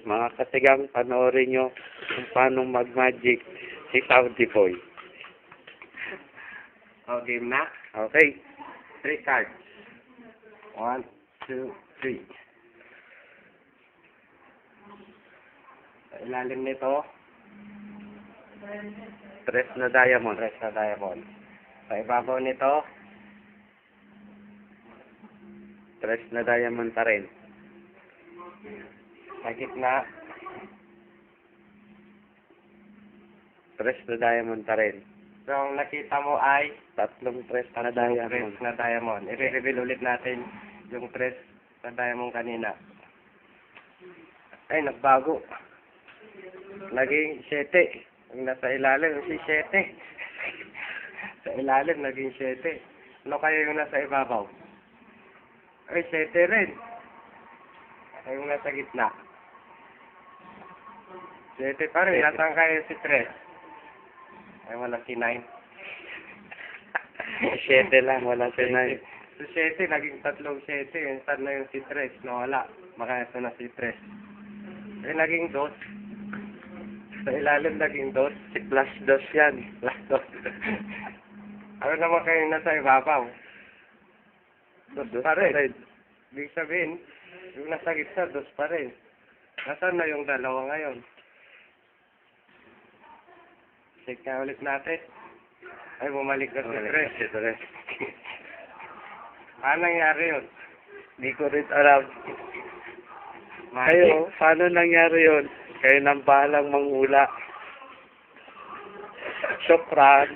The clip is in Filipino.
Mga katigang, panoorin nyo kung paano mag-magic si Saudi Boy. Okay na? Okay. 3 cards. 1, 2, 3. Sa ilalim nito, 3 na diamond. 3 na diamond. Sa ibabaw nito, 3 na diamond pa rin. sa gitna, 3 na diamond pa rin. so ang nakita mo ay 3 na 3 diamond. na diamond. I-reveal ulit natin yung 3 na diamond kanina. Ay, nagbago. Naging 7. Yung nasa ilalim, si 7. Sa ilalim, naging 7. Ano kayo yung nasa ibabaw? Ay, 7 rin. Ay, yung nasa gitna. 7 pa rin. Nasaan kayo si 3? Ay, wala si 9. 7 lang, wala si 9. Si 7, naging 3 7. Yung saan na yung si 3? Nawala. Baka ito na si 3. Ay, naging 2. Sa ilalim, naging 2. Si plus 2 yan. Plus 2. Ano naman kayo nasa ibabaw? 2 pa rin. Ibig sabihin, yung nasa gitna, 2 pa rin. Nasaan na yung dalawa ngayon? Check na ulit natin. Ay, bumalik na si 3. Paano nangyari yun? Hindi ko rin alam. Magic. Kayo, paano nangyari yun? Kayo nang bahalang manghula. Syukran.